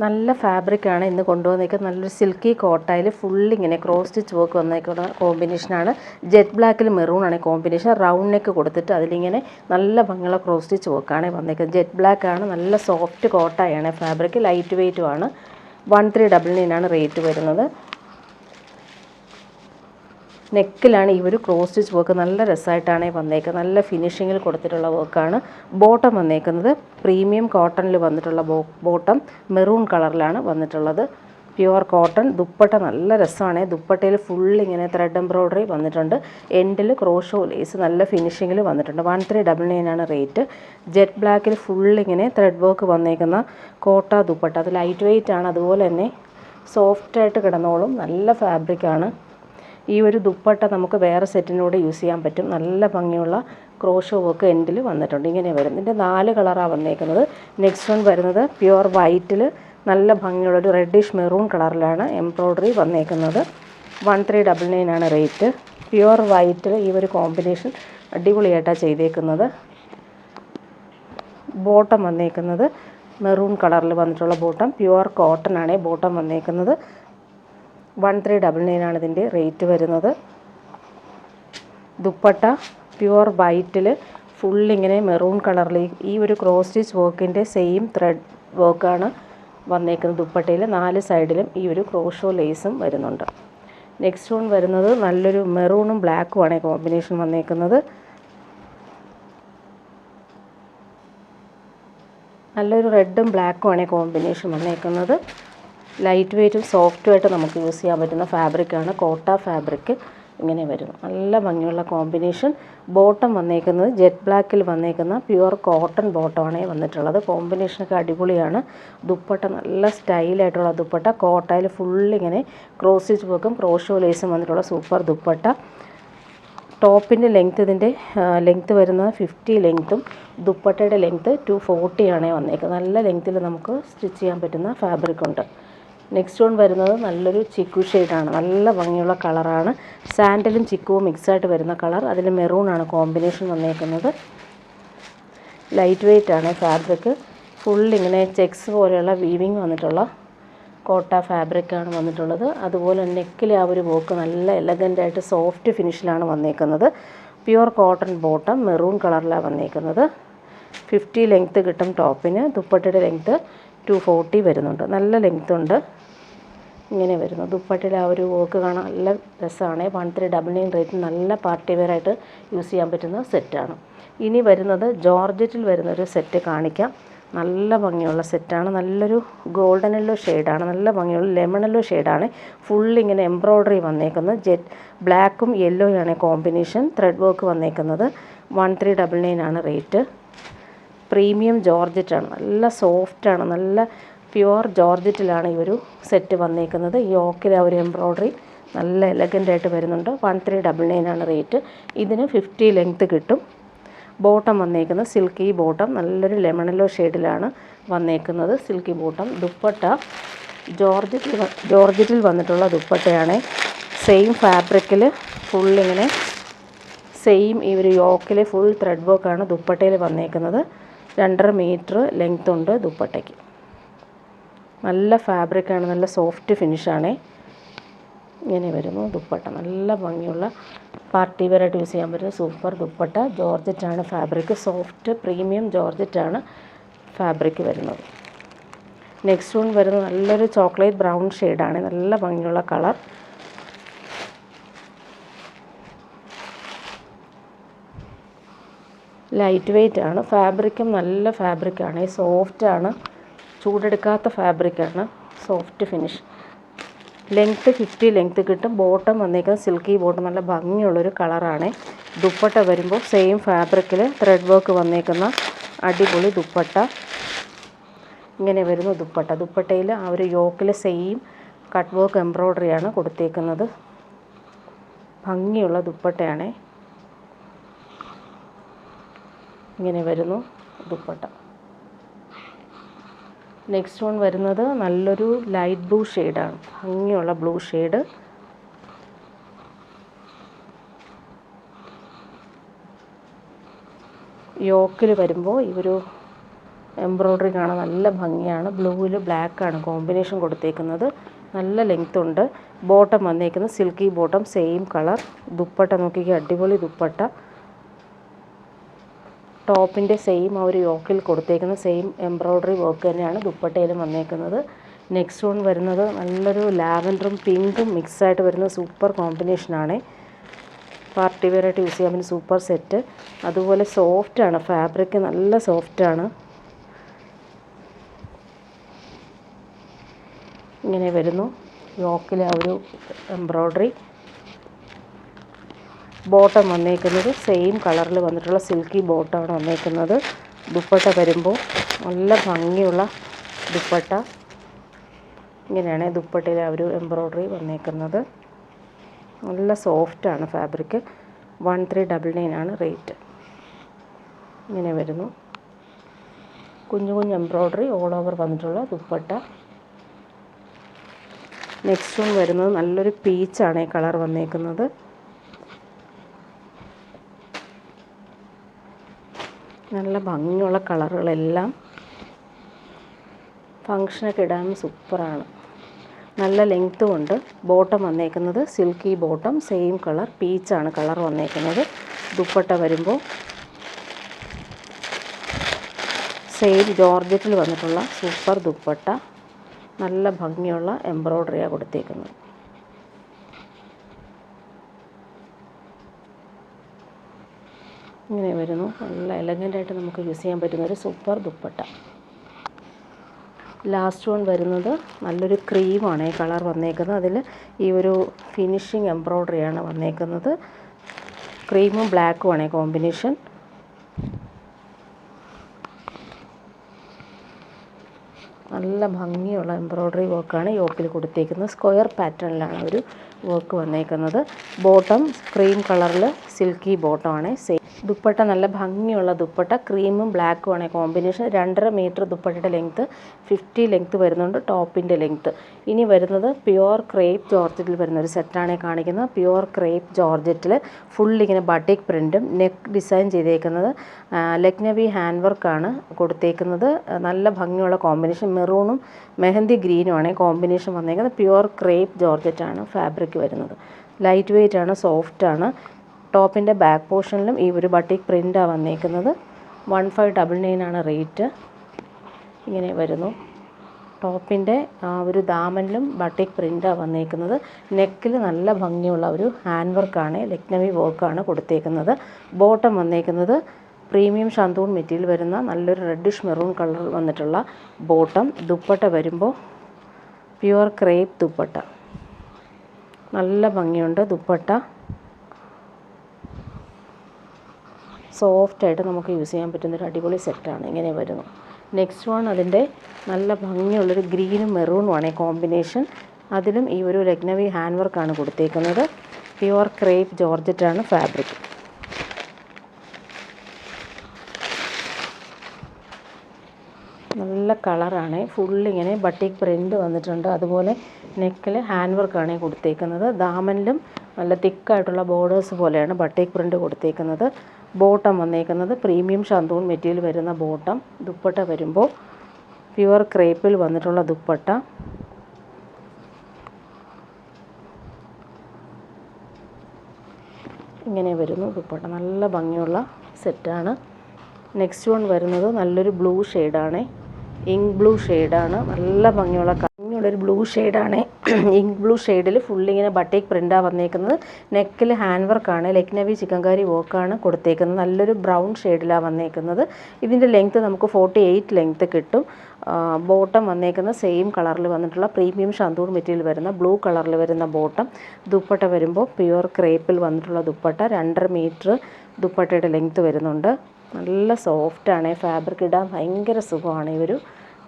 നല്ല ഫാബ്രിക്കാണ് ഇന്ന് കൊണ്ടുവന്നേക്കുന്നത്. നല്ലൊരു സിൽക്കി കോട്ടയിൽ ഫുൾ ഇങ്ങനെ ക്രോസ് സ്റ്റിച്ച് വർക്ക് വന്നേക്കുന്ന കോമ്പിനേഷനാണ്. ജെറ്റ് ബ്ലാക്കിൽ മെറൂണാണ് കോമ്പിനേഷൻ. റൗണ്ട് നെക്ക് കൊടുത്തിട്ട് അതിലിങ്ങനെ നല്ല ഭംഗിയുള്ള ക്രോസ് സ്റ്റിച്ച് വർക്കാണ് വന്നേക്കുന്നത്. ജെറ്റ് ബ്ലാക്കാണ്, നല്ല സോഫ്റ്റ് കോട്ടയാണ് ഫാബ്രിക്, ലൈറ്റ് വെയ്റ്റുമാണ്. 1399 റേറ്റ് വരുന്നത്. നെക്കിലാണ് ഈ ഒരു ക്രോസ് സ്റ്റിച്ച് വർക്ക് നല്ല രസമായിട്ടാണ് വന്നേക്കുന്നത്. നല്ല ഫിനിഷിങ്ങിൽ കൊടുത്തിട്ടുള്ള വർക്കാണ്. ബോട്ടം വന്നേക്കുന്നത് പ്രീമിയം കോട്ടണിൽ വന്നിട്ടുള്ള ബോട്ടം മെറൂൺ കളറിലാണ് വന്നിട്ടുള്ളത്. Pure cotton. ദുപ്പട്ട നല്ല രസമാണ്. ദുപ്പട്ടയിൽ ഫുൾ ഇങ്ങനെ ത്രെഡ് എംബ്രോയ്ഡറി വന്നിട്ടുണ്ട്. എൻഡിൽ ക്രോഷോ ലേസ് നല്ല ഫിനിഷിങ്ങിൽ വന്നിട്ടുണ്ട്. 1399 റേറ്റ്. ജെറ്റ് ബ്ലാക്കിൽ ഫുൾ ഇങ്ങനെ ത്രെഡ് വർക്ക് വന്നേക്കുന്ന കോട്ട ദുപ്പട്ട. അത് ലൈറ്റ് വെയ്റ്റ് ആണ്, അതുപോലെ തന്നെ സോഫ്റ്റായിട്ട് കിടന്നോളും. നല്ല ഫാബ്രിക്കാണ്. ഈ ഒരു ദുപ്പട്ട നമുക്ക് വേറെ സെറ്റിനൂടെ യൂസ് ചെയ്യാൻ പറ്റും. നല്ല ഭംഗിയുള്ള ക്രോഷോ വർക്ക് എൻഡിൽ വന്നിട്ടുണ്ട്. ഇങ്ങനെ വരും. ഇതിൻ്റെ 4 കളറാണ് വന്നേക്കുന്നത്. നെക്സ്റ്റ് വൺ വരുന്നത് പ്യുവർ വൈറ്റിൽ നല്ല ഭംഗിയുള്ളൊരു റെഡിഷ് മെറൂൺ കളറിലാണ് എംബ്രോയ്ഡറി വന്നേക്കുന്നത്. 1399 റേറ്റ്. പ്യുവർ വൈറ്റിൽ ഈ ഒരു കോമ്പിനേഷൻ അടിപൊളിയായിട്ടാണ് ചെയ്തേക്കുന്നത്. ബോട്ടം വന്നേക്കുന്നത് മെറൂൺ കളറിൽ വന്നിട്ടുള്ള ബോട്ടം. പ്യുവർ കോട്ടൺ ആണ് ബോട്ടം വന്നേക്കുന്നത്. 1399 ഇതിൻ്റെ റേറ്റ് വരുന്നത്. ദുപ്പട്ട പ്യുവർ വൈറ്റിൽ ഫുൾ ഇങ്ങനെ മെറൂൺ കളറിൽ ഈ ഒരു ക്രോസ് സ്റ്റിച്ച് വർക്കിൻ്റെ സെയിം ത്രെഡ് വർക്കാണ് വന്നേക്കുന്നത്. ദുപ്പട്ടയിൽ 4 സൈഡിലും ഈ ഒരു ക്രോഷോ ലേസും വരുന്നുണ്ട്. നെക്സ്റ്റ് വൺ വരുന്നത് നല്ലൊരു മെറൂണും ബ്ലാക്കുമാണ് കോമ്പിനേഷൻ വന്നേക്കുന്നത്. നല്ലൊരു റെഡും ബ്ലാക്കുമാണ് കോമ്പിനേഷൻ വന്നേക്കുന്നത്. ലൈറ്റ് വെയ്റ്റും സോഫ്റ്റുമായിട്ട് നമുക്ക് യൂസ് ചെയ്യാൻ പറ്റുന്ന ഫാബ്രിക്കാണ്. കോട്ട ഫാബ്രിക് ഇങ്ങനെ വരുന്നു. നല്ല ഭംഗിയുള്ള കോമ്പിനേഷൻ. ബോട്ടം വന്നേക്കുന്നത് ജെറ്റ് ബ്ലാക്കിൽ വന്നേക്കുന്ന പ്യുവർ കോട്ടൺ ബോട്ടമാണ് വന്നിട്ടുള്ളത്. കോമ്പിനേഷനൊക്കെ അടിപൊളിയാണ്. ദുപ്പട്ട നല്ല സ്റ്റൈലായിട്ടുള്ള ദുപ്പട്ട. കോട്ടയിൽ ഫുള്ളിങ്ങനെ ക്രോസ് സ്റ്റിച്ച് വർക്കും ക്രോഷോ ലേസും വന്നിട്ടുള്ള സൂപ്പർ ദുപ്പട്ട. ടോപ്പിൻ്റെ ലെങ്ത്ത്, ഇതിൻ്റെ ലെങ്ത്ത് വരുന്നത് 50 ലെങ്ത്തും ദുപ്പട്ടയുടെ ലെങ്ത്ത് 240 ആണ് വന്നേക്കുന്നത്. നല്ല ലെങ്ത്തിൽ നമുക്ക് സ്റ്റിച്ച് ചെയ്യാൻ പറ്റുന്ന ഫാബ്രിക്കുണ്ട്. നെക്സ്റ്റ് വൺ വരുന്നത് നല്ലൊരു ചിക്കു ഷെയ്ഡാണ്. നല്ല ഭംഗിയുള്ള കളറാണ്. സാൻഡലും ചിക്കുവും മിക്സായിട്ട് വരുന്ന കളർ. അതിൽ മെറൂണാണ് കോമ്പിനേഷൻ വന്നേക്കുന്നത്. ലൈറ്റ് വെയ്റ്റ് ആണ് ഫാബ്രിക്. ഫുള്ളിങ്ങനെ ചെക്സ് പോലെയുള്ള വീവിങ് വന്നിട്ടുള്ള കോട്ട ഫാബ്രിക്കാണ് വന്നിട്ടുള്ളത്. അതുപോലെ നെക്കിൽ ആ ഒരു വർക്ക് നല്ല എലഗൻ്റായിട്ട് സോഫ്റ്റ് ഫിനിഷിലാണ് വന്നേക്കുന്നത്. പ്യുവർ കോട്ടൺ ബോട്ടം മെറൂൺ കളറിലാണ് വന്നേക്കുന്നത്. 50 ലെങ്ത്ത് കിട്ടും ടോപ്പിന്. ദുപ്പട്ടയുടെ ലെങ്ത്ത് 240 വരുന്നുണ്ട്. നല്ല ലെങ്ത്ത് ഉണ്ട്. ഇങ്ങനെ വരുന്നു. ദുപ്പട്ടയിൽ ആ ഒരു വർക്ക് കാണാൻ നല്ല രസമാണ്. 1399 റേറ്റ്. നല്ല പാർട്ടി വെയറായിട്ട് യൂസ് ചെയ്യാൻ പറ്റുന്ന സെറ്റാണ്. ഇനി വരുന്നത് ജോർജറ്റിൽ വരുന്നൊരു സെറ്റ് കാണിക്കാം. നല്ല ഭംഗിയുള്ള സെറ്റാണ്. നല്ലൊരു ഗോൾഡൻ യെല്ലോ ഷെയ്ഡാണ്. നല്ല ഭംഗിയുള്ള ലെമൺ യെല്ലോ ഷെയ്ഡാണ്. ഫുള്ളിങ്ങനെ എംബ്രോയ്ഡറി വന്നേക്കുന്നത്. ജെറ്റ് ബ്ലാക്കും യെല്ലോയാണ് കോമ്പിനേഷൻ. ത്രെഡ് വർക്ക് വന്നേക്കുന്നത്. 1399 റേറ്റ്. പ്രീമിയം ജോർജറ്റാണ്. നല്ല സോഫ്റ്റാണ്. നല്ല പ്യുവർ ജോർജറ്റിലാണ് ഈ ഒരു സെറ്റ് വന്നേക്കുന്നത്. യോക്കിൽ ആ ഒരു എംബ്രോയ്ഡറി നല്ല എലഗൻ്റായിട്ട് വരുന്നുണ്ട്. 1399 റേറ്റ്. ഇതിന് 50 ലെങ്ത്ത് കിട്ടും. ബോട്ടം വന്നേക്കുന്നത് സിൽക്കി ബോട്ടം. നല്ലൊരു ലെമൺ യെല്ലോ ഷെയ്ഡിലാണ് വന്നേക്കുന്നത്. Silky bottom. ദുപ്പട്ട ജോർജറ്റിൽ വന്നിട്ടുള്ള ദുപ്പട്ടയാണ്. സെയിം ഫാബ്രിക്കിൽ ഫുള്ളിങ്ങനെ സെയിം ഈ ഒരു യോക്കിൽ ഫുൾ ത്രെഡ് വർക്കാണ് ദുപ്പട്ടയിൽ വന്നേക്കുന്നത്. 2.5 മീറ്റർ ലെങ്ത് ഉണ്ട് ദുപ്പട്ടയ്ക്ക്. നല്ല ഫാബ്രിക്കാണ്. നല്ല സോഫ്റ്റ് ഫിനിഷാണ്. ഇങ്ങനെ വരുന്നു ദുപ്പട്ട. നല്ല ഭംഗിയുള്ള പാർട്ടി വെയറായിട്ട് യൂസ് ചെയ്യാൻ പറ്റുന്ന സൂപ്പർ ദുപ്പട്ട. ജോർജറ്റാണ് ഫാബ്രിക്. സോഫ്റ്റ് പ്രീമിയം ജോർജറ്റാണ് ഫാബ്രിക് വരുന്നത്. നെക്സ്റ്റ് വൺ വരുന്നത് നല്ലൊരു ചോക്ലേറ്റ് ബ്രൗൺ ഷെയ്ഡാണ്. നല്ല ഭംഗിയുള്ള കളർ. ലൈറ്റ് വെയ്റ്റ് ആണ്. ഫാബ്രിക്കും നല്ല ഫാബ്രിക്കാണ്. സോഫ്റ്റാണ്. ചൂടെടുക്കാത്ത ഫാബ്രിക്കാണ്. Soft finish. ലെങ്ത്ത് 50 ലെങ്ത്ത് കിട്ടും. ബോട്ടം വന്നേക്കുന്നത് സിൽക്കി ബോട്ടം. നല്ല ഭംഗിയുള്ളൊരു കളറാണ്. ദുപ്പട്ട വരുമ്പോൾ സെയിം ഫാബ്രിക്കിൽ ത്രെഡ് വർക്ക് വന്നേക്കുന്ന അടിപൊളി ദുപ്പട്ട. ഇങ്ങനെ വരുന്നു ദുപ്പട്ട. ദുപ്പട്ടയിൽ ആ ഒരു യോക്കിൽ സെയിം കട്ട് വർക്ക് എംബ്രോയ്ഡറിയാണ് കൊടുത്തേക്കുന്നത്. ഭംഗിയുള്ള ദുപ്പട്ടയാണ്. ഇങ്ങനെ വരുന്നു ദുപ്പട്ട. നെക്സ്റ്റ് വൺ വരുന്നത് നല്ലൊരു ലൈറ്റ് ബ്ലൂ ഷെയ്ഡാണ്. ഭംഗിയുള്ള ബ്ലൂ ഷെയ്ഡ്. യോക്കിൽ വരുമ്പോൾ ഈ ഒരു എംബ്രോയ്ഡറി കാണാൻ നല്ല ഭംഗിയാണ്. ബ്ലൂവിൽ ബ്ലാക്കാണ് കോമ്പിനേഷൻ കൊടുത്തേക്കുന്നത്. നല്ല ലെങ്ത് ഉണ്ട്. ബോട്ടം വന്നേക്കുന്നത് silky bottom, same colour. Dupatta നോക്കിക്കുക, അടിപൊളി ദുപ്പട്ട. ടോപ്പിൻ്റെ സെയിം ആ ഒരു യോക്കിൽ കൊടുത്തേക്കുന്ന സെയിം എംബ്രോയ്ഡറി വർക്ക് തന്നെയാണ് ദുപ്പട്ടയിലും വന്നേക്കുന്നത്. നെക്സ്റ്റ് വൺ വരുന്നത് നല്ലൊരു ലാവൻഡറും പിങ്കും മിക്സായിട്ട് വരുന്ന സൂപ്പർ കോമ്പിനേഷനാണ്. പാർട്ടി വെയറായിട്ട് യൂസ് ചെയ്യാൻ പറ്റുന്ന സൂപ്പർ സെറ്റ്. അതുപോലെ സോഫ്റ്റാണ് ഫാബ്രിക്, നല്ല സോഫ്റ്റാണ്. ഇങ്ങനെ വരുന്നു യോക്കിലെ ആ ഒരു എംബ്രോയ്ഡറി. ബോട്ടം വന്നേക്കുന്നത് സെയിം കളറിൽ വന്നിട്ടുള്ള സിൽക്കി ബോട്ടമാണ് വന്നേക്കുന്നത്. ദുപ്പട്ട വരുമ്പോൾ നല്ല ഭംഗിയുള്ള ദുപ്പട്ട. ഇങ്ങനെയാണ് ദുപ്പട്ടയിലെ ആ ഒരു എംബ്രോയ്ഡറി വന്നേക്കുന്നത്. നല്ല സോഫ്റ്റാണ് ഫാബ്രിക്. 1399 ആണ് റേറ്റ്. ഇങ്ങനെ വരുന്നു കുഞ്ഞു കുഞ്ഞു എംബ്രോയ്ഡറി ഓൾ ഓവർ വന്നിട്ടുള്ള ദുപ്പട്ട. നെക്സ്റ്റ് വൺ വരുന്നത് നല്ലൊരു പീച്ചാണ് ഈ കളർ വന്നേക്കുന്നത്. നല്ല ഭംഗിയുള്ള കളറുകളെല്ലാം ഫങ്ഷനൊക്കെ ഇടാൻ സൂപ്പറാണ്. നല്ല ലെങ്ത്തും ഉണ്ട്. ബോട്ടം വന്നേക്കുന്നത് സിൽക്കി ബോട്ടം, സെയിം കളർ, പീച്ചാണ് കളർ വന്നേക്കുന്നത്. ദുപ്പട്ട വരുമ്പോൾ സെയിം ജോർജറ്റിൽ വന്നിട്ടുള്ള സൂപ്പർ ദുപ്പട്ട. നല്ല ഭംഗിയുള്ള എംബ്രോയ്ഡറിയാണ് കൊടുത്തേക്കുന്നത്. ഇങ്ങനെ വരുന്നു. നല്ല എലഗൻ്റായിട്ട് നമുക്ക് യൂസ് ചെയ്യാൻ പറ്റുന്നൊരു സൂപ്പർ ദുപ്പട്ട. ലാസ്റ്റ് വൺ വരുന്നത് നല്ലൊരു ക്രീമാണ് ഈ കളർ വന്നേക്കുന്നത്. അതിൽ ഈ ഒരു ഫിനിഷിങ് എംബ്രോയ്ഡറിയാണ് വന്നേക്കുന്നത്. ക്രീമും ബ്ലാക്കുമാണ് കോമ്പിനേഷൻ. നല്ല ഭംഗിയുള്ള എംബ്രോയ്ഡറി വർക്കാണ് യോക്കിൽ കൊടുത്തേക്കുന്നത്. സ്ക്വയർ പാറ്റേണിലാണ് ഒരു വർക്ക് വന്നേക്കുന്നത്. ബോട്ടം ക്രീം കളറിൽ സിൽക്കി ബോട്ടമാണ്. സെയിം ദുപ്പട്ട നല്ല ഭംഗിയുള്ള ദുപ്പട്ട. ക്രീമും ബ്ലാക്കുമാണ് കോമ്പിനേഷൻ. 2.5 മീറ്റർ ദുപ്പട്ടയുടെ ലെങ്ത്ത്, 50 ലെങ്ത്ത് വരുന്നുണ്ട് ടോപ്പിൻ്റെ ലെങ്ത്ത്. ഇനി വരുന്നത് പ്യുവർ ക്രേപ്പ് ജോർജറ്റിൽ വരുന്ന ഒരു സെറ്റാണ് കാണിക്കുന്നത്. പ്യുവർ ക്രേപ്പ് ജോർജറ്റിൽ ഫുള്ളിങ്ങനെ ബട്ടിക് പ്രിൻറ്റും നെക്ക് ഡിസൈൻ ചെയ്തേക്കുന്നത് ലക്നവി ഹാൻഡ് വർക്കാണ് കൊടുത്തേക്കുന്നത്. നല്ല ഭംഗിയുള്ള കോമ്പിനേഷൻ. മെറൂണും മെഹന്തി ഗ്രീനുമാണ് കോമ്പിനേഷൻ വന്നേക്കുന്നത്. പ്യുവർ ക്രേപ്പ് ജോർജറ്റാണ് ഫാബ്രിക് വരുന്നത്. ലൈറ്റ് വെയ്റ്റ് ആണ്, സോഫ്റ്റാണ്. ടോപ്പിൻ്റെ ബാക്ക് പോർഷനിലും ഈ ഒരു ബട്ടിക് പ്രിൻ്റാണ് വന്നേക്കുന്നത്. 1599 ആണ് റേറ്റ്. ഇങ്ങനെ വരുന്നു. ടോപ്പിൻ്റെ ആ ഒരു ദാമനിലും ബട്ടിക് പ്രിൻ്റാണ് വന്നേക്കുന്നത്. നെക്കിൽ നല്ല ഭംഗിയുള്ള ഒരു ഹാൻഡ് വർക്കാണ്, ലക്നവി വർക്കാണ് കൊടുത്തേക്കുന്നത്. ബോട്ടം വന്നേക്കുന്നത് പ്രീമിയം ഷാന്തൂൺ മെറ്റീരിയൽ വരുന്ന നല്ലൊരു റെഡിഷ് മെറൂൺ കളർ വന്നിട്ടുള്ള ബോട്ടം. ദുപ്പട്ട വരുമ്പോൾ പ്യുവർ ക്രേപ്പ് ദുപ്പട്ട. നല്ല ഭംഗിയുണ്ട് ദുപ്പട്ട. സോഫ്റ്റായിട്ട് നമുക്ക് യൂസ് ചെയ്യാൻ പറ്റുന്നൊരു അടിപൊളി സെറ്റാണ്. ഇങ്ങനെ വരുന്നു. നെക്സ്റ്റ് വൺ അതിൻ്റെ നല്ല ഭംഗിയുള്ളൊരു ഗ്രീനും മെറൂണുമാണ് കോമ്പിനേഷൻ. അതിലും ഈ ഒരു ലക്നവി ഹാൻഡ് വർക്കാണ് കൊടുത്തേക്കുന്നത്. പ്യുവർ ക്രേപ്പ് ജോർജറ്റാണ് ഫാബ്രിക്. നല്ല കളറാണ്. ഫുള്ളിങ്ങനെ ബട്ടിക് പ്രിൻ്റ് വന്നിട്ടുണ്ട്. അതുപോലെ നെക്കിൽ ഹാൻഡ് വർക്കാണ് കൊടുത്തേക്കുന്നത്. ദാമനിലും നല്ല തിക്കായിട്ടുള്ള ബോർഡേഴ്സ് പോലെയാണ് ബട്ടിക് പ്രിൻ്റ് കൊടുത്തേക്കുന്നത്. ബോട്ടം വന്നേക്കുന്നത് പ്രീമിയം ഷാന്തൂൺ മെറ്റീരിയൽ വരുന്ന ബോട്ടം. ദുപ്പട്ട വരുമ്പോൾ പ്യുവർ ക്രേപ്പിൽ വന്നിട്ടുള്ള ദുപ്പട്ട. ഇങ്ങനെ വരുന്നു ദുപ്പട്ട. നല്ല ഭംഗിയുള്ള സെറ്റാണ്. നെക്സ്റ്റ് വൺ വരുന്നത് നല്ലൊരു ബ്ലൂ ഷെയ്ഡാണ്. ഇങ്ക് ബ്ലൂ ഷെയ്ഡാണ്. നല്ല ഭംഗിയുള്ളൊരു ബ്ലൂ ഷെയ്ഡാണ്. ഇങ്ക് ബ്ലൂ ഷെയ്ഡിൽ ഫുള്ളിങ്ങനെ ബട്ടിക് പ്രിൻ്റാണ് വന്നേക്കുന്നത്. നെക്കിൽ ഹാൻഡ് വർക്കാണ്, ലക്നവി ചിക്കൻകാരി വർക്കാണ് കൊടുത്തേക്കുന്നത്. നല്ലൊരു ബ്രൗൺ ഷെയ്ഡിലാണ് വന്നേക്കുന്നത്. ഇതിൻ്റെ ലെങ്ത്ത് നമുക്ക് 48 ലെങ്ത്ത് കിട്ടും. ബോട്ടം വന്നേക്കുന്നത് സെയിം കളറിൽ വന്നിട്ടുള്ള പ്രീമിയം ഷാന്തൂർ മെറ്റീരിയൽ വരുന്ന ബ്ലൂ കളറിൽ വരുന്ന ബോട്ടം. ദുപ്പട്ട വരുമ്പോൾ പ്യുവർ ക്രേപ്പിൽ വന്നിട്ടുള്ള ദുപ്പട്ട. 2.5 മീറ്റർ ദുപ്പട്ടയുടെ ലെങ്ത്ത് വരുന്നുണ്ട്. നല്ല സോഫ്റ്റാണ്. ഫാബ്രിക് ഇടാൻ ഭയങ്കര സുഖമാണ് ഈ ഒരു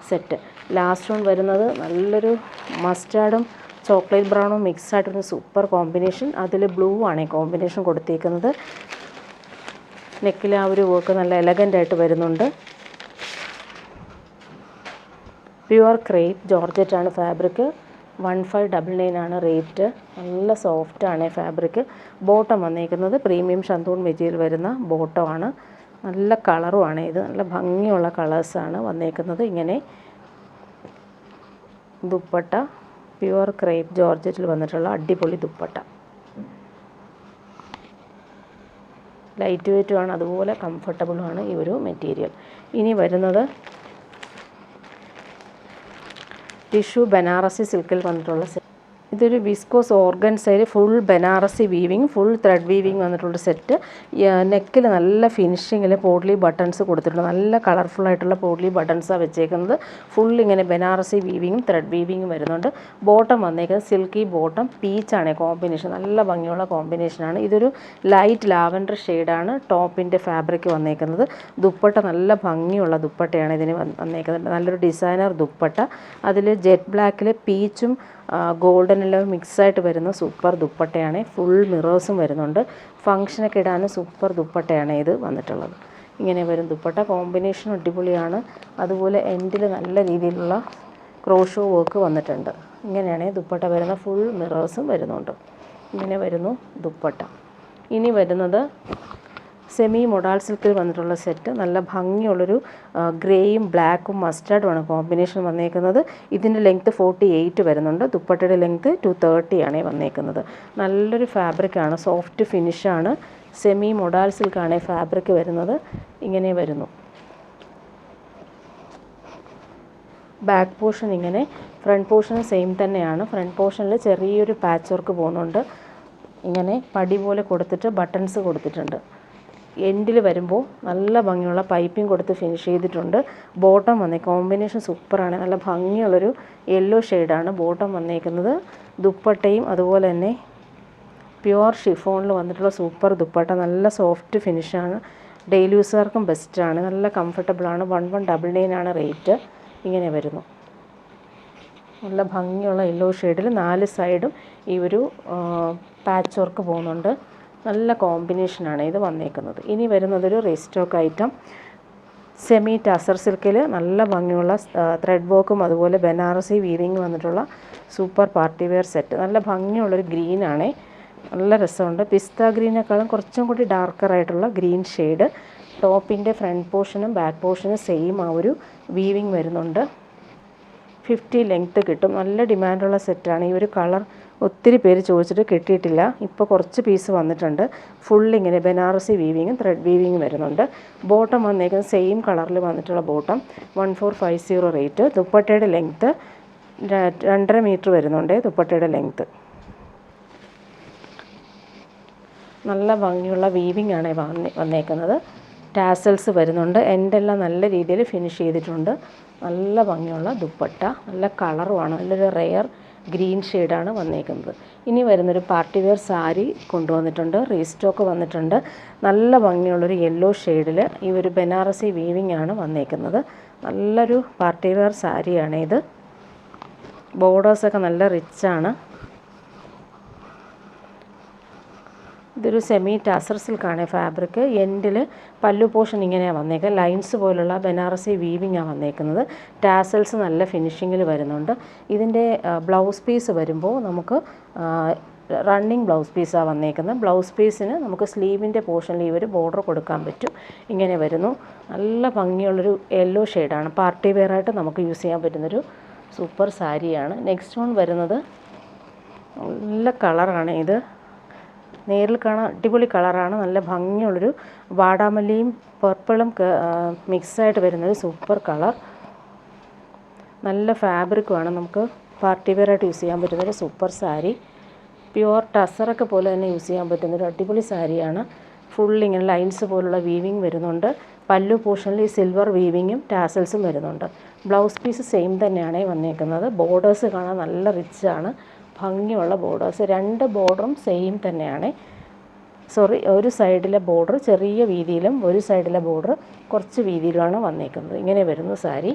സെറ്റ്. ലാസ്റ്റ് വൺ വരുന്നത് നല്ലൊരു മസ്റ്റാർഡും ചോക്ലേറ്റ് ബ്രൗണും മിക്സായിട്ടൊരു സൂപ്പർ കോമ്പിനേഷൻ. അതിൽ ബ്ലൂ ആണ് കോമ്പിനേഷൻ കൊടുത്തേക്കുന്നത്. നെക്കിൽ ആ ഒരു വർക്ക് നല്ല എലഗൻ്റായിട്ട് വരുന്നുണ്ട്. പ്യുവർ ക്രേപ്പ് ജോർജറ്റാണ് ഫാബ്രിക്. 1599 ആണ് റേറ്റ്. നല്ല സോഫ്റ്റാണ് ഫാബ്രിക്. ബോട്ടം വന്നേക്കുന്നത് പ്രീമിയം ഷാന്തൂൺ മെറ്റീരിയൽ വരുന്ന ബോട്ടമാണ്. നല്ല കളറുമാണ് ഇത്, നല്ല ഭംഗിയുള്ള കളേഴ്സാണ് വന്നേക്കുന്നത്. ഇങ്ങനെ ദുപ്പട്ട പ്യുവർ ക്രേപ്പ് ജോർജറ്റിൽ വന്നിട്ടുള്ള അടിപൊളി ദുപ്പട്ട. ലൈറ്റ് വെയ്റ്റുമാണ്, അതുപോലെ കംഫർട്ടബിളുമാണ് ഈ ഒരു മെറ്റീരിയൽ. ഇനി വരുന്നത് ടിഷ്യൂ ബനാറസി സിൽക്കിൽ വന്നിട്ടുള്ള ഇതൊരു വിസ്കോസ് ഓർഗൻസയിൽ full Banarasi weaving, full thread weaving വന്നിട്ടുള്ള സെറ്റ്. നെക്കിൽ നല്ല ഫിനിഷിങ്ങിൽ പോട്ട്ലി ബട്ടൺസ് കൊടുത്തിട്ടുണ്ട്. നല്ല കളർഫുള്ളായിട്ടുള്ള പോട്ട്ലി ബട്ടൺസാണ് വെച്ചേക്കുന്നത്. ഫുൾ ഇങ്ങനെ ബനാറസി വീവിങ്ങും ത്രെഡ് വീവിങ്ങും വരുന്നുണ്ട്. ബോട്ടം വന്നേക്കുന്നത് സിൽക്കി ബോട്ടം, പീച്ചാണ് കോമ്പിനേഷൻ, നല്ല ഭംഗിയുള്ള കോമ്പിനേഷനാണ്. ഇതൊരു ലൈറ്റ് ലാവൻഡർ ഷെയ്ഡാണ് ടോപ്പിൻ്റെ ഫാബ്രിക് വന്നേക്കുന്നത്. ദുപ്പട്ട നല്ല ഭംഗിയുള്ള ദുപ്പട്ടയാണ് ഇതിന് വന്നേക്കുന്നത്. നല്ലൊരു ഡിസൈനർ ദുപ്പട്ട, അതിൽ ജെറ്റ് ബ്ലാക്കിൽ പീച്ചും ഗോൾഡനെല്ലാം മിക്സായിട്ട് വരുന്ന സൂപ്പർ ദുപ്പട്ടയാണ്. ഫുൾ മിറേഴ്സും വരുന്നുണ്ട്. ഫങ്ഷനൊക്കെ ഇടാൻ സൂപ്പർ ദുപ്പട്ടയാണ് ഇത് വന്നിട്ടുള്ളത്. ഇങ്ങനെ വരും ദുപ്പട്ട. കോമ്പിനേഷൻ അടിപൊളിയാണ്. അതുപോലെ എൻഡിൽ നല്ല രീതിയിലുള്ള ക്രോഷോ വർക്ക് വന്നിട്ടുണ്ട്. ഇങ്ങനെയാണ് ദുപ്പട്ട വരുന്ന, ഫുൾ മിറേഴ്സും വരുന്നുണ്ട്. ഇങ്ങനെ വരുന്നു ദുപ്പട്ട. ഇനി വരുന്നത് സെമി മൊഡാൾ സിൽക്കിൽ വന്നിട്ടുള്ള സെറ്റ്. നല്ല ഭംഗിയുള്ളൊരു ഗ്രേയും ബ്ലാക്കും മസ്റ്റാർഡുമാണ് കോമ്പിനേഷൻ വന്നേക്കുന്നത്. ഇതിൻ്റെ ലെങ്ത്ത് 48 വരുന്നുണ്ട്. ദുപ്പട്ടയുടെ ലെങ്ത്ത് 230 ആണ് വന്നേക്കുന്നത്. നല്ലൊരു ഫാബ്രിക്കാണ്, സോഫ്റ്റ് ഫിനിഷാണ്. സെമി മൊഡാൾ സിൽക്കാണ് ഫാബ്രിക് വരുന്നത്. ഇങ്ങനെ വരുന്നു. ബാക്ക് പോർഷൻ ഇങ്ങനെ, ഫ്രണ്ട് പോർഷൻ സെയിം തന്നെയാണ്. ഫ്രണ്ട് പോർഷനിൽ ചെറിയൊരു പാച്ച് വർക്ക് പോകുന്നുണ്ട്. ഇങ്ങനെ പടി പോലെ കൊടുത്തിട്ട് ബട്ടൺസ് കൊടുത്തിട്ടുണ്ട്. എൻഡിൽ വരുമ്പോൾ നല്ല ഭംഗിയുള്ള പൈപ്പിംഗ് കൊടുത്ത് ഫിനിഷ് ചെയ്തിട്ടുണ്ട്. ബോട്ടം വന്നേ കോമ്പിനേഷൻ സൂപ്പറാണ്. നല്ല ഭംഗിയുള്ളൊരു യെല്ലോ ഷെയ്ഡാണ് ബോട്ടം വന്നേക്കുന്നത്. ദുപ്പട്ടയും അതുപോലെ തന്നെ പ്യുവർ ഷിഫോണിൽ വന്നിട്ടുള്ള സൂപ്പർ ദുപ്പട്ട. നല്ല സോഫ്റ്റ് ഫിനിഷാണ്. ഡെയിലി യൂസുകാർക്കും ബെസ്റ്റാണ്. നല്ല കംഫർട്ടബിളാണ്. 1199 ആണ് റേറ്റ്. ഇങ്ങനെ വരുന്നു. നല്ല ഭംഗിയുള്ള യെല്ലോ ഷെയ്ഡിൽ 4 സൈഡും ഈ ഒരു പാച്ച് വർക്ക് പോകുന്നുണ്ട്. നല്ല കോമ്പിനേഷനാണ് ഇത് വന്നേക്കുന്നത്. ഇനി വരുന്നതൊരു റീസ്റ്റോക്ക് ഐറ്റം, സെമി ടസർ സിൽക്കിൽ നല്ല ഭംഗിയുള്ള ത്രെഡ് വർക്കും അതുപോലെ ബനാറസി വീവിങ് വന്നിട്ടുള്ള സൂപ്പർ പാർട്ടി വെയർ സെറ്റ്. നല്ല ഭംഗിയുള്ളൊരു ഗ്രീനാണ്, നല്ല രസമുണ്ട്. പിസ്ത ഗ്രീനേക്കാളും കുറച്ചും കൂടി ഡാർക്കറായിട്ടുള്ള ഗ്രീൻ ഷെയ്ഡ്. ടോപ്പിൻ്റെ ഫ്രണ്ട് പോർഷനും ബാക്ക് പോർഷനും സെയിം ആ ഒരു വീവിങ് വരുന്നുണ്ട്. 50 ലെങ്ത്ത് കിട്ടും. നല്ല ഡിമാൻഡുള്ള സെറ്റാണ്. ഈ ഒരു കളർ ഒത്തിരി പേര് ചോദിച്ചിട്ട് കിട്ടിയിട്ടില്ല. ഇപ്പോൾ കുറച്ച് പീസ് വന്നിട്ടുണ്ട്. ഫുള്ളിങ്ങനെ ബനാറസി വീവിങ്ങും ത്രെഡ് വീവിങ്ങും വരുന്നുണ്ട്. ബോട്ടം വന്നേക്കുന്നത് സെയിം കളറിൽ വന്നിട്ടുള്ള ബോട്ടം. 1450 റേറ്റ്. ദുപ്പട്ടയുടെ ലെങ്ത്ത് 2.5 മീറ്റർ വരുന്നുണ്ട്. ദുപ്പട്ടയുടെ ലെങ്ത്ത് നല്ല ഭംഗിയുള്ള വീവിങ് ആണ് വന്നേക്കുന്നത്. ടാസൽസ് വരുന്നുണ്ട്. എൻഡെല്ലാം നല്ല രീതിയിൽ ഫിനിഷ് ചെയ്തിട്ടുണ്ട്. നല്ല ഭംഗിയുള്ള ദുപ്പട്ട, നല്ല കളറുമാണ്. നല്ലൊരു റെയർ ഗ്രീൻ ഷെയ്ഡാണ് വന്നേക്കുന്നത്. ഇനി വരുന്നൊരു പാർട്ടി വെയർ സാരി കൊണ്ടുവന്നിട്ടുണ്ട്. റീസ്റ്റോക്ക് വന്നിട്ടുണ്ട്. നല്ല ഭംഗിയുള്ളൊരു യെല്ലോ ഷെയ്ഡിൽ ഈ ഒരു ബനാറസി വീവിങ് ആണ് വന്നേക്കുന്നത്. നല്ലൊരു പാർട്ടി വെയർ സാരിയാണ് ഇത്. ബോർഡേഴ്സൊക്കെ നല്ല റിച്ചാണ്. ഇതൊരു സെമി ടസർ സിൽക്കാണ് ഫാബ്രിക്. എൻഡിൽ പല്ലു പോർഷൻ ഇങ്ങനെയാണ് വന്നേക്കുന്നത്. ലൈൻസ് പോലുള്ള ബനാറസി വീവിങ്ങാണ് വന്നേക്കുന്നത്. ടാസൽസ് നല്ല ഫിനിഷിങ്ങിൽ വരുന്നുണ്ട്. ഇതിൻ്റെ ബ്ലൗസ് പീസ് വരുമ്പോൾ നമുക്ക് റണ്ണിങ് ബ്ലൗസ് പീസാണ് വന്നേക്കുന്നത്. ബ്ലൗസ് പീസിന് നമുക്ക് സ്ലീവിൻ്റെ പോർഷനിൽ ഈ ഒരു ബോർഡർ കൊടുക്കാൻ പറ്റും. ഇങ്ങനെ വരുന്നു. നല്ല ഭംഗിയുള്ളൊരു യെല്ലോ ഷെയ്ഡാണ്. പാർട്ടി വെയറായിട്ട് നമുക്ക് യൂസ് ചെയ്യാൻ പറ്റുന്നൊരു സൂപ്പർ സാരിയാണ്. നെക്സ്റ്റ് വൺ വരുന്നത് നല്ല കളറാണ് ഇത്. നേരിൽ കാണാൻ അടിപൊളി കളറാണ്. നല്ല ഭംഗിയുള്ളൊരു വാടാമല്ലിയും പർപ്പിളും മിക്സായിട്ട് വരുന്നൊരു സൂപ്പർ കളർ. നല്ല ഫാബ്രിക്കുമാണ്. നമുക്ക് പാർട്ടി വെയറായിട്ട് യൂസ് ചെയ്യാൻ പറ്റുന്നൊരു സൂപ്പർ സാരി. പ്യുവർ ടസറൊക്കെ പോലെ തന്നെ യൂസ് ചെയ്യാൻ പറ്റുന്നൊരു അടിപൊളി സാരിയാണ്. ഫുള്ളിങ്ങനെ ലൈൻസ് പോലുള്ള വീവിങ് വരുന്നുണ്ട്. പല്ലു പോർഷനിൽ ഈ സിൽവർ വീവിങ്ങും ടാസൽസും വരുന്നുണ്ട്. ബ്ലൗസ് പീസ് സെയിം തന്നെയാണ് വന്നേക്കുന്നത്. ബോർഡേഴ്സ് കാണാൻ നല്ല റിച്ചാണ്. ഭംഗിയുള്ള ബോർഡേഴ്സ്. 2 ബോർഡറും സെയിം തന്നെയാണ്. ഒരു സൈഡിലെ ബോർഡർ ചെറിയ വീതിയിലും ഒരു സൈഡിലെ ബോർഡർ കുറച്ച് വീതിയിലുമാണ് വന്നേക്കുന്നത്. ഇങ്ങനെ വരുന്നു സാരി.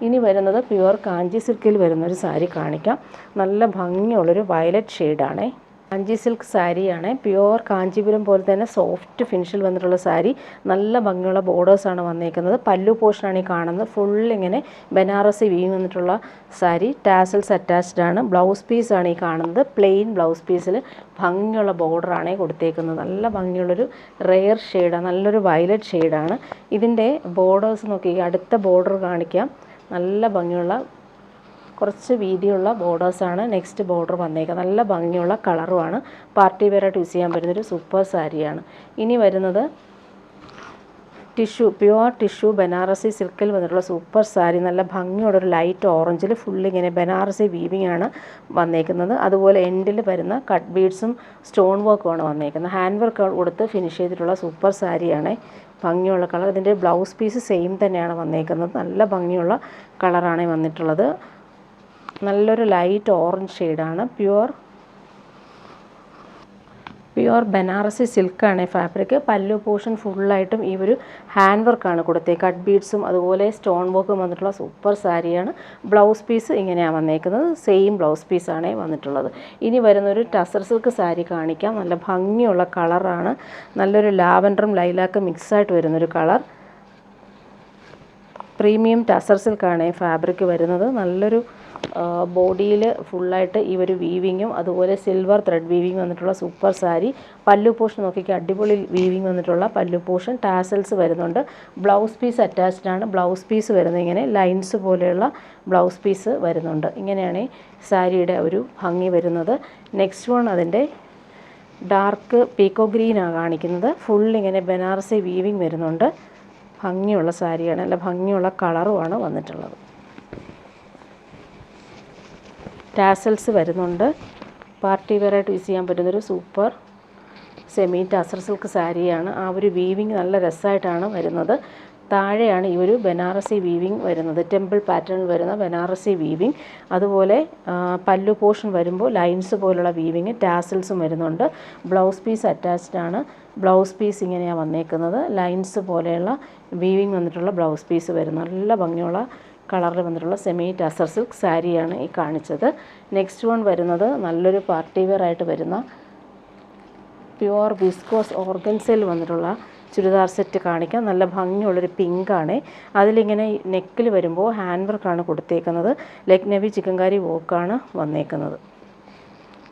ഇനി വരുന്നത് പ്യുവർ കാഞ്ചി സിൽക്കിൽ വരുന്നൊരു സാരി കാണിക്കാം. നല്ല ഭംഗിയുള്ളൊരു വയലറ്റ് ഷെയ്ഡാണ്. കാഞ്ചി സിൽക്ക് സാരിയാണ്. പ്യുവർ കാഞ്ചീപുരം പോലെ തന്നെ സോഫ്റ്റ് ഫിനിഷിൽ വന്നിട്ടുള്ള സാരി. നല്ല ഭംഗിയുള്ള ബോർഡേഴ്സാണ് വന്നേക്കുന്നത്. പല്ലു പോർഷനാണ് ഈ കാണുന്നത്. ഫുൾ ഇങ്ങനെ ബനാറസി വീവ് വന്നിട്ടുള്ള സാരി. ടാസൽസ് അറ്റാച്ച്ഡ് ആണ്. ബ്ലൗസ് പീസാണ് ഈ കാണുന്നത്. പ്ലെയിൻ ബ്ലൗസ് പീസിൽ ഭംഗിയുള്ള ബോർഡറാണ് കൊടുത്തേക്കുന്നത്. നല്ല ഭംഗിയുള്ളൊരു റെയർ ഷെയ്ഡാണ്. നല്ലൊരു വയലറ്റ് ഷെയ്ഡാണ്. ഇതിൻ്റെ ബോർഡേഴ്സ് നോക്കി, അടുത്ത ബോർഡർ കാണിക്കാം. നല്ല ഭംഗിയുള്ള കുറച്ച് വീതിയുള്ള ബോർഡേഴ്സാണ് നെക്സ്റ്റ് ബോർഡർ വന്നേക്കുന്നത്. നല്ല ഭംഗിയുള്ള കളറുമാണ്. പാർട്ടി വെയറായിട്ട് യൂസ് ചെയ്യാൻ പറ്റുന്നൊരു സൂപ്പർ സാരിയാണ്. ഇനി വരുന്നത് പ്യുവർ ടിഷ്യൂ ബനാറസി സിൽക്കിൽ വന്നിട്ടുള്ള സൂപ്പർ സാരി. നല്ല ഭംഗിയുള്ളൊരു ലൈറ്റ് ഓറഞ്ചിൽ ഫുള്ളിങ്ങനെ ബനാറസി വീവിംഗ് ആണ് വന്നേക്കുന്നത്. അതുപോലെ എൻഡിൽ വരുന്ന കട്ട് ബീഡ്സും സ്റ്റോൺ വർക്കുമാണ് വന്നേക്കുന്നത്. ഹാൻഡ് വർക്ക് കൊടുത്ത് ഫിനിഷ് ചെയ്തിട്ടുള്ള സൂപ്പർ സാരിയാണ്. ഭംഗിയുള്ള കളർ. ഇതിൻ്റെ ബ്ലൗസ് പീസ് സെയിം തന്നെയാണ് വന്നേക്കുന്നത്. നല്ല ഭംഗിയുള്ള കളറാണ് വന്നിട്ടുള്ളത്. നല്ലൊരു ലൈറ്റ് ഓറഞ്ച് ഷെയ്ഡാണ്. പ്യുവർ ബനാറസി സിൽക്കാണ് ഫാബ്രിക്. പല്ലു പോർഷൻ ഫുള്ളായിട്ടും ഈ ഒരു ഹാൻഡ് വർക്കാണ് കൊടുത്തത്. കട്ട് ബീഡ്സും അതുപോലെ സ്റ്റോൺ വർക്കും വന്നിട്ടുള്ള സൂപ്പർ സാരിയാണ്. ബ്ലൗസ് പീസ് ഇങ്ങനെയാണ് വന്നേക്കുന്നത്. സെയിം ബ്ലൗസ് പീസാണ് വന്നിട്ടുള്ളത്. ഇനി വരുന്നൊരു ടസർ സിൽക്ക് സാരി കാണിക്കാം. നല്ല ഭംഗിയുള്ള കളറാണ്. നല്ലൊരു ലാവൻഡറും ലൈലാക്കും മിക്സായിട്ട് വരുന്നൊരു കളർ. പ്രീമിയം ടസർ സിൽക്കാണ് ഫാബ്രിക് വരുന്നത്. നല്ലൊരു ബോഡിയിൽ ഫുള്ളായിട്ട് ഈ ഒരു വീവിങ്ങും അതുപോലെ സിൽവർ ത്രെഡ് വീവിങ് വന്നിട്ടുള്ള സൂപ്പർ സാരി. പല്ലു പോർഷൻ നോക്കിക്കുക, അടിപൊളി വീവിങ് വന്നിട്ടുള്ള പല്ലു പോർഷൻ. ടാസൽസ് വരുന്നുണ്ട്. ബ്ലൗസ് പീസ് അറ്റാച്ച്ഡ് ആണ്. ബ്ലൗസ് പീസ് വരുന്നത് ഇങ്ങനെ ലൈൻസ് പോലെയുള്ള ബ്ലൗസ് പീസ് വരുന്നുണ്ട്. ഇങ്ങനെയാണ് സാരിയുടെ ഒരു ഭംഗി വരുന്നത്. നെക്സ്റ്റ് വൺ അതിൻ്റെ ഡാർക്ക് പീക്കോ ഗ്രീനാണ് കാണിക്കുന്നത്. ഫുള്ളിങ്ങനെ ബനാറസി വീവിങ് വരുന്നുണ്ട്. ഭംഗിയുള്ള സാരിയാണ്. നല്ല ഭംഗിയുള്ള കളറുമാണ് വന്നിട്ടുള്ളത്. ടാസൽസ് വരുന്നുണ്ട്. പാർട്ടി വെയറായിട്ട് യൂസ് ചെയ്യാൻ പറ്റുന്നൊരു സൂപ്പർ സെമി ടസർ സിൽക്ക് സാരിയാണ്. ആ ഒരു വീവിങ് നല്ല രസമായിട്ടാണ് വരുന്നത്. താഴെയാണ് ഈ ഒരു ബനാറസി വീവിങ് വരുന്നത്. ടെമ്പിൾ പാറ്റേൺ വരുന്ന ബനാറസി വീവിങ്. അതുപോലെ പല്ലു പോർഷൻ വരുമ്പോൾ ലൈൻസ് പോലുള്ള വീവിങ്. ടാസൽസും വരുന്നുണ്ട്. ബ്ലൗസ് പീസ് അറ്റാച്ച്ഡ് ആണ്. ബ്ലൗസ് പീസ് ഇങ്ങനെയാണ് വന്നേക്കുന്നത്. ലൈൻസ് പോലെയുള്ള വീവിങ് വന്നിട്ടുള്ള ബ്ലൗസ് പീസ് വരുന്നു. നല്ല ഭംഗിയുള്ള കളറിൽ വന്നിട്ടുള്ള സെമി ടസർ സിൽക്ക് സാരിയാണ് ഈ കാണിച്ചത്. നെക്സ്റ്റ് വൺ വരുന്നത് നല്ലൊരു പാർട്ടി വെയർ ആയിട്ട് വരുന്ന പ്യുവർ വിസ്കോസ് ഓർഗൻസയിൽ വന്നിട്ടുള്ള ചുരിദാർ സെറ്റ് കാണിക്കാം. നല്ല ഭംഗിയുള്ളൊരു പിങ്കാണ്. അതിലിങ്ങനെ നെക്കിൽ വരുമ്പോൾ ഹാൻഡ് വർക്കാണ് കൊടുത്തേക്കുന്നത്. ലെഗ് നെവി ചിക്കൻകാരി വോക്കാണ് വന്നേക്കുന്നത്.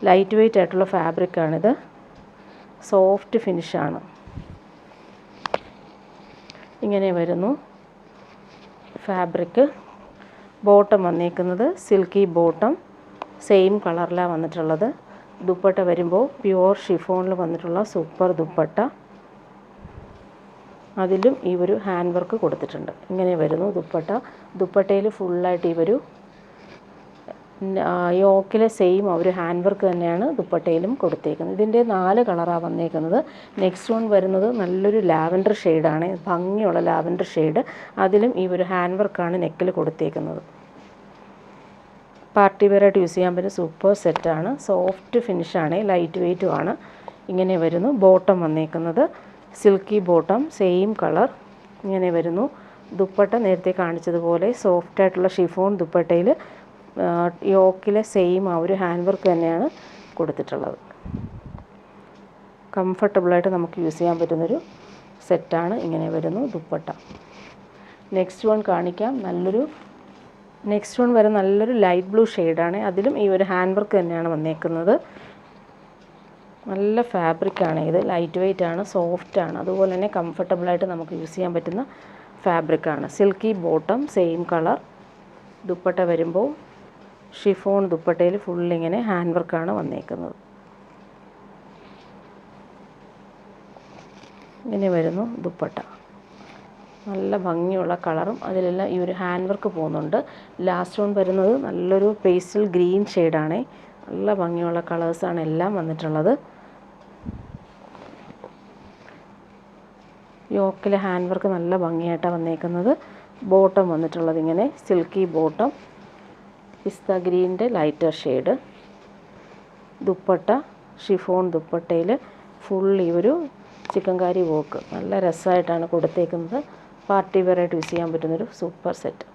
ലൈറ്റ് വെയ്റ്റ് ആയിട്ടുള്ള ഫാബ്രിക്കാണിത്. സോഫ്റ്റ് ഫിനിഷാണ്. ഇങ്ങനെ വരുന്നു ഫാബ്രിക്. ബോട്ടം വന്നേക്കുന്നത് സിൽക്കി ബോട്ടം. സെയിം കളറിലാണ് വന്നിട്ടുള്ളത്. ദുപ്പട്ട വരുമ്പോൾ പ്യുവർ ഷിഫോണിൽ വന്നിട്ടുള്ള സൂപ്പർ ദുപ്പട്ട. അതിലും ഈ ഒരു ഹാൻഡ് വർക്ക് കൊടുത്തിട്ടുണ്ട്. ഇങ്ങനെ വരുന്നു ദുപ്പട്ട. ദുപ്പട്ടയിൽ ഫുള്ളായിട്ട് ഈ ഒരു യോക്കിലെ സെയിം ഒരു ഹാൻഡ് വർക്ക് തന്നെയാണ് ദുപ്പട്ടയിലും കൊടുത്തേക്കുന്നത്. ഇതിൻ്റെ 4 കളറാണ് വന്നേക്കുന്നത്. നെക്സ്റ്റ് വൺ വരുന്നത് നല്ലൊരു ലാവൻഡർ ഷെയ്ഡാണ്. ഭംഗിയുള്ള ലാവൻഡർ ഷെയ്ഡ്. അതിലും ഈ ഒരു ഹാൻഡ് വർക്കാണ് നെക്കിൽ കൊടുത്തേക്കുന്നത്. പാർട്ടി വെയറായിട്ട് യൂസ് ചെയ്യാൻ പറ്റുന്ന സൂപ്പർ സെറ്റാണ്. സോഫ്റ്റ് ഫിനിഷാണ്. ലൈറ്റ് വെയ്റ്റുമാണ്. ഇങ്ങനെ വരുന്നു ബോട്ടം വന്നേക്കുന്നത്. Silky bottom same colour. ഇങ്ങനെ വരുന്നു ദുപ്പട്ട. നേരത്തെ കാണിച്ചതുപോലെ സോഫ്റ്റായിട്ടുള്ള ഷിഫോൺ ദുപ്പട്ടയിൽ യോക്കിലെ സെയിം ആ ഒരു ഹാൻഡ് വർക്ക് തന്നെയാണ് കൊടുത്തിട്ടുള്ളത്. കംഫർട്ടബിളായിട്ട് നമുക്ക് യൂസ് ചെയ്യാൻ പറ്റുന്നൊരു സെറ്റാണ്. ഇങ്ങനെ വരുന്നു ദുപ്പട്ട. നെക്സ്റ്റ് വൺ കാണിക്കാം. നെക്സ്റ്റ് വൺ വരെ നല്ലൊരു ലൈറ്റ് ബ്ലൂ ഷെയ്ഡാണ്. അതിലും ഈ ഒരു ഹാൻഡ് വർക്ക് തന്നെയാണ് വന്നേക്കുന്നത്. നല്ല ഫാബ്രിക്കാണ് ഇത്. ലൈറ്റ് വെയ്റ്റ് ആണ്. സോഫ്റ്റാണ്. അതുപോലെ തന്നെ കംഫർട്ടബിളായിട്ട് നമുക്ക് യൂസ് ചെയ്യാൻ പറ്റുന്ന ഫാബ്രിക്കാണ്. Silky bottom same colour. Dupatta വരുമ്പോൾ ഷിഫോൺ ദുപ്പട്ടയിൽ ഫുള്ളിങ്ങനെ ഹാൻഡ് വർക്കാണ് വന്നേക്കുന്നത്. ഇങ്ങനെ വരുന്നു ദുപ്പട്ട. നല്ല ഭംഗിയുള്ള കളറും അതിലെല്ലാം ഈ ഒരു ഹാൻഡ് വർക്ക് പോകുന്നുണ്ട്. ലാസ്റ്റ് വൺ വരുന്നത് നല്ലൊരു പേസ്റ്റൽ ഗ്രീൻ ഷെയ്ഡാണ്. നല്ല ഭംഗിയുള്ള കളേഴ്സാണ് എല്ലാം വന്നിട്ടുള്ളത്. യോക്കിലെ ഹാൻഡ് വർക്ക് നല്ല ഭംഗിയായിട്ടാണ് വന്നേക്കുന്നത്. ബോട്ടം വന്നിട്ടുള്ളത് ഇങ്ങനെ സിൽക്കി ബോട്ടം. പിസ്ത ഗ്രീനിൻ്റെ ലൈറ്റർ ഷെയ്ഡ്. ദുപ്പട്ട ഷിഫോൺ ദുപ്പട്ടയിൽ ഫുൾ ഈ ഒരു ചിക്കൻകാരി വർക്ക് നല്ല രസമായിട്ടാണ് കൊടുത്തേക്കുന്നത്. പാർട്ടി വെയറായിട്ട് യൂസ് ചെയ്യാൻ പറ്റുന്നൊരു സൂപ്പർ സെറ്റ്.